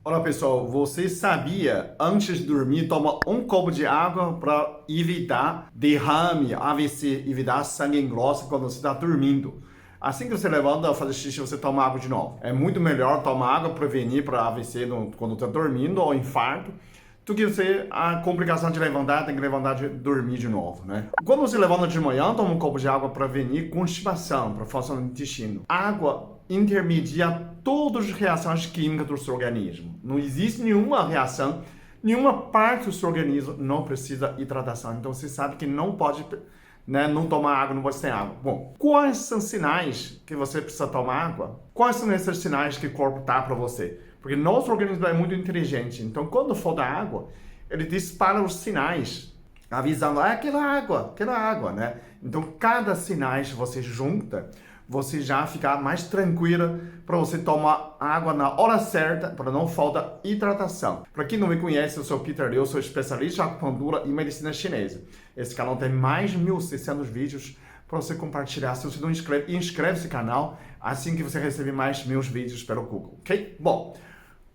Olá pessoal, você sabia antes de dormir toma um copo de água para evitar derrame, AVC, evitar sangue engrossa quando você está dormindo. Assim que você levanta, fazer xixi, você toma água de novo. É muito melhor tomar água prevenir para AVC quando está dormindo ou infarto do que você a complicação de levantar, tem que levantar de dormir de novo, né? Quando você levanta de manhã, toma um copo de água para prevenir constipação, para força no intestino. Água intermedia todas as reações químicas do seu organismo. Não existe nenhuma reação, nenhuma parte do seu organismo não precisa de hidratação. Então você sabe que não pode, né, não tomar água, não pode ter água. Bom, quais são os sinais que você precisa tomar água? Quais são esses sinais que o corpo dá para você? Porque nosso organismo é muito inteligente. Então, quando falta água, ele dispara os sinais, avisando, aquela água, né? Então, cada sinais que você junta, você já fica mais tranquila para você tomar água na hora certa, para não faltar hidratação. Para quem não me conhece, eu sou Peter Liu, sou especialista em acupuntura e medicina chinesa. Esse canal tem mais de 1.600 vídeos para você compartilhar. Se você não inscreve, inscreve esse canal assim que você receber mais meus vídeos pelo Google, ok? Bom,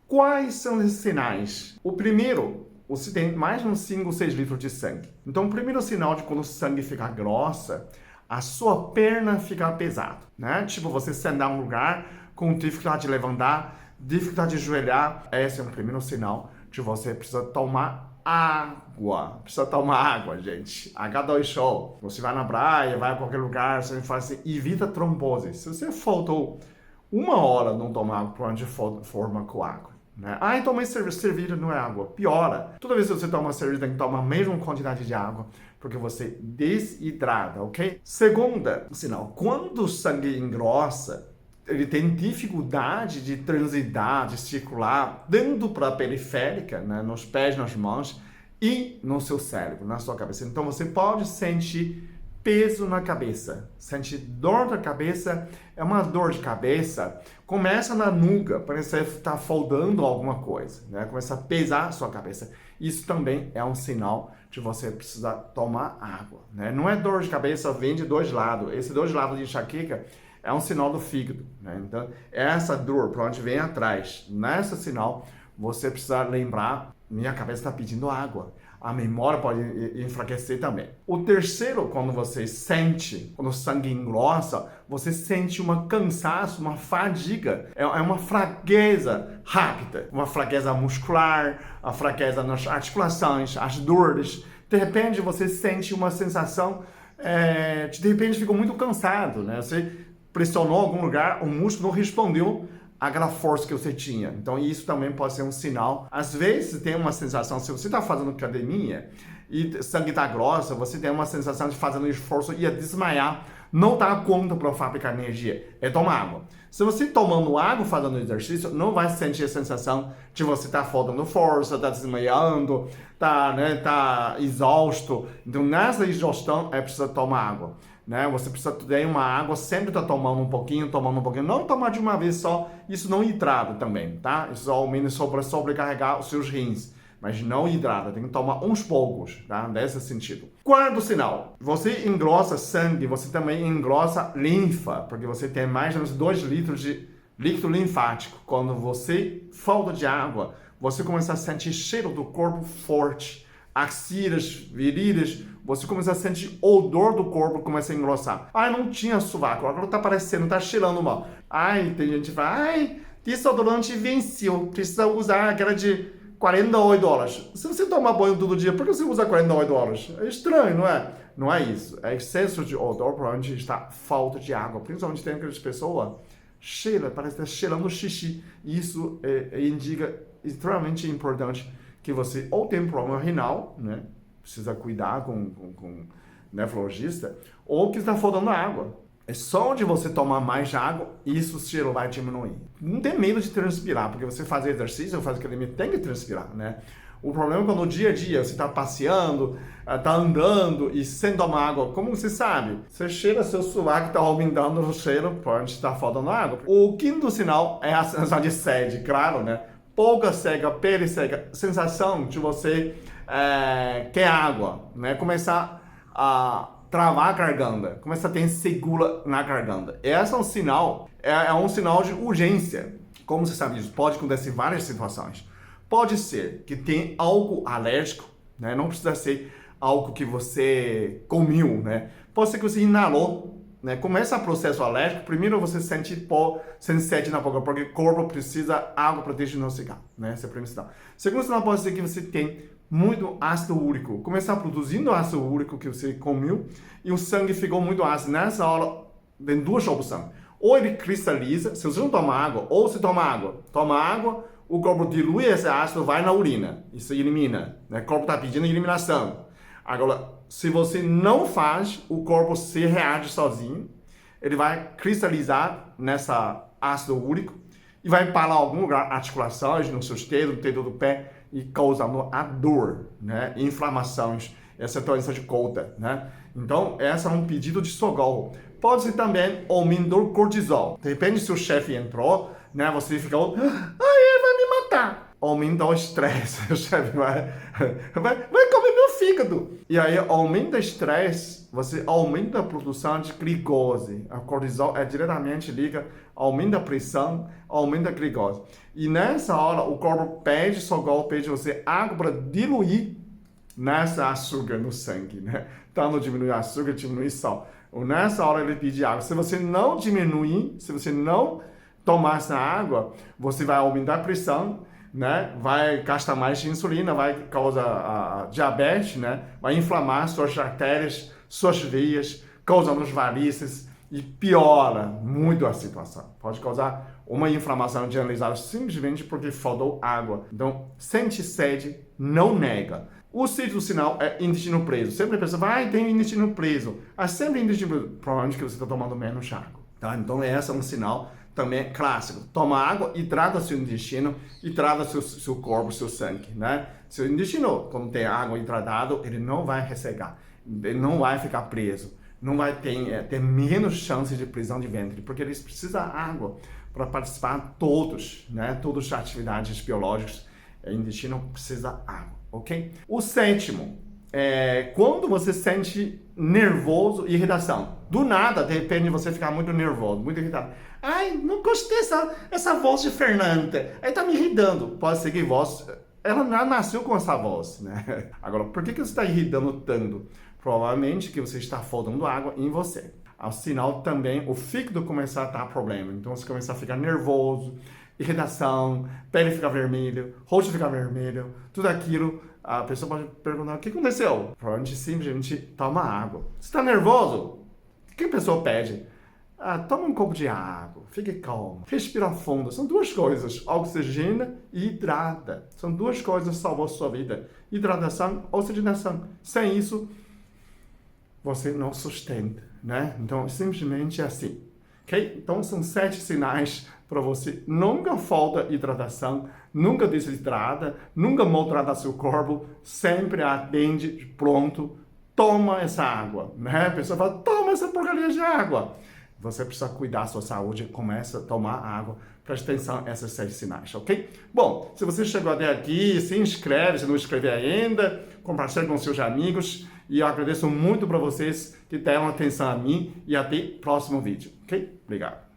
quais são os sinais? O primeiro, você tem mais de uns 5 ou 6 litros de sangue. Então, o primeiro sinal de quando o sangue fica grossa, a sua perna fica pesada, né? Tipo, você sentar em um lugar com dificuldade de levantar, dificuldade de ajoelhar. Esse é o primeiro sinal de você precisa tomar água. Precisa tomar água, gente. H2O. Você vai na praia, vai a qualquer lugar, você faz assim, evita trombose. Se você faltou 1 hora não tomar água, provavelmente forma com água. Né? Então mas cerveja não é água. Piora. Toda vez que você toma cerveja, tem que tomar a mesma quantidade de água, porque você desidrata, ok? Segunda sinal, quando o sangue engrossa, ele tem dificuldade de transitar, de circular dentro para a periférica, né? Nos pés, nas mãos e no seu cérebro, na sua cabeça. Então você pode sentir peso na cabeça, sentir dor na cabeça, é uma dor de cabeça, começa na nuca, parece que está faltando alguma coisa, né? Começa a pesar a sua cabeça. Isso também é um sinal de você precisar tomar água, né? Não é dor de cabeça, vem de dois lados. Esse dois lados de enxaqueca é um sinal do fígado, né? Então, essa dor, para onde vem atrás, nesse sinal, você precisa lembrar, minha cabeça está pedindo água. A memória pode enfraquecer também. O terceiro, quando você sente, quando o sangue engrossa, você sente um cansaço, uma fadiga. É uma fraqueza rápida, uma fraqueza muscular, a fraqueza nas articulações, as dores. De repente, você sente uma sensação, de repente ficou muito cansado, né? Você pressionou algum lugar, o músculo não respondeu aquela força que você tinha. Então, isso também pode ser um sinal. Às vezes, tem uma sensação, se você está fazendo academia e sangue está grossa, você tem uma sensação de fazendo esforço e ia desmaiar, não dá conta para fabricar energia. É tomar água. Se você tomando água fazendo exercício, não vai sentir a sensação de você estar faltando força, estar desmaiando, tá exausto. Então, nessa exaustão, é preciso tomar água. Né? Você precisa ter uma água, sempre tá tomando um pouquinho, não tomar de uma vez só, isso não hidrata também, tá? Isso aumenta para sobrecarregar os seus rins, mas não hidrata, tem que tomar uns poucos, tá? Nesse sentido. Quarto sinal, você engrossa sangue, você também engrossa linfa, porque você tem mais ou menos 2 litros de líquido linfático. Quando você falta de água, você começa a sentir cheiro do corpo forte, axilas, virilhas, você começa a sentir odor do corpo, começa a engrossar. Não tinha sovaco, agora tá aparecendo, tá cheirando mal. Tem gente que fala, desodorante venceu, precisa usar aquela de $48. Se você tomar banho todo dia, por que você usa $48? É estranho, não é? Não é isso. É excesso de odor, provavelmente está falta de água. Principalmente tem aquelas pessoas, cheira, parece que está cheirando xixi. Isso indica extremamente importante que você ou tem problema renal, né? Precisa cuidar com nefrologista, ou que está faltando água. É só onde você tomar mais água, isso o cheiro vai diminuir. Não tem medo de transpirar, porque você faz exercício, faz academia, tem que transpirar, né? O problema é quando no dia a dia você está passeando, está andando e sem tomar água, como você sabe? Você cheira seu sovaco, está aumentando o cheiro, pode estar faltando água. O quinto sinal é a sensação de sede, claro, né? Boca seca, pele seca, sensação de você quer água, né? Começar a travar a garganta, começa a ter secura na garganta. Esse é um sinal, é um sinal de urgência. Como você sabe disso? Pode acontecer várias situações. Pode ser que tem algo alérgico, né? Não precisa ser algo que você comeu, né? Pode ser que você inalou, né? Começa o processo alérgico, primeiro você sente pó, sede na boca, porque o corpo precisa água para desintoxicar, né? Essa é a primeira sinal. Segundo sinal pode ser que você tem muito ácido úrico. Começar produzindo ácido úrico que você comeu e o sangue ficou muito ácido. Nessa hora, tem duas opções. Ou ele cristaliza, se você não toma água, ou se toma água, o corpo dilui esse ácido, vai na urina, isso elimina, né? O corpo está pedindo eliminação. Agora, se você não faz, o corpo se reage sozinho, ele vai cristalizar nessa ácido úrico e vai parar em algum lugar, articulações, nos seus dedos, no dedo do pé, e causando a dor, né? Inflamações, essa doença de Cota, né? Então, essa é um pedido de socorro. Pode ser também aumento do cortisol. Depende se o chefe entrou, né? Você fica, ele vai me matar. Aumenta o estresse, o chefe vai comer meu fígado. E aí, aumenta o estresse, você aumenta a produção de glicose. A cortisol é diretamente liga, aumenta a pressão, aumenta a glicose. E nessa hora, o corpo pede socorro, pede você água para diluir nessa açúcar no sangue, né? Tanto diminuir açúcar, diminuir sal. Nessa hora ele pede água. Se você não diminuir, se você não tomar essa água, você vai aumentar a pressão, né? Vai gastar mais de insulina, vai causar a diabetes, né? Vai inflamar suas artérias, suas veias, causando as varizes e piora muito a situação. Pode causar uma inflamação generalizada simplesmente porque faltou água. Então, sente sede, não nega. O sexto sinal é intestino preso. Sempre a pessoa vai, tem intestino preso. Sempre intestino preso. Provavelmente que você está tomando menos água. Tá? Então, esse é um sinal também clássico. Toma água, hidrata seu intestino, hidrata seu corpo, seu sangue. Né? Seu intestino, quando tem água hidratado, ele não vai ressecar. Ele não vai ficar preso. Não vai ter menos chance de prisão de ventre, porque eles precisam de água para participar todos, né? Todas as atividades biológicas. O intestino precisa de água. Ok? O sétimo é quando você sente nervoso e irritação. Do nada, de repente, você fica muito nervoso, muito irritado. Ai, não gostei essa voz de Fernanda. Aí tá me irritando. Pode ser que voz... Ela nasceu com essa voz, né? Agora, por que você está irritando tanto? Provavelmente que você está faltando água em você. Ao sinal também, o fígado começar a dar problema. Então, você começa a ficar nervoso, irritação, pele fica vermelha, rosto fica vermelho, tudo aquilo, a pessoa pode perguntar, o que aconteceu? Provavelmente simplesmente toma água. Você está nervoso? O que a pessoa pede? Toma um copo de água, fique calmo, respira fundo. São duas coisas, oxigênio e hidrata. São duas coisas que salvam a sua vida. Hidratação, oxigenação. Sem isso, você não sustenta, né? Então, simplesmente é assim. Okay? Então, são 7 sinais para você nunca falta hidratação, nunca desidrata, nunca maltrata seu corpo, sempre atende pronto, toma essa água, né? A pessoa fala, toma essa porcaria de água. Você precisa cuidar da sua saúde, começa a tomar água, preste atenção a esses 7 sinais, ok? Bom, se você chegou até aqui, se inscreve, se não inscreveu ainda, compartilhe com seus amigos, e eu agradeço muito para vocês que deram atenção a mim, e até o próximo vídeo, ok? Obrigado.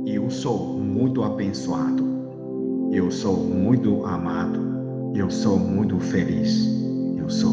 Eu sou muito abençoado. Eu sou muito amado. Eu sou muito feliz. Eu sou.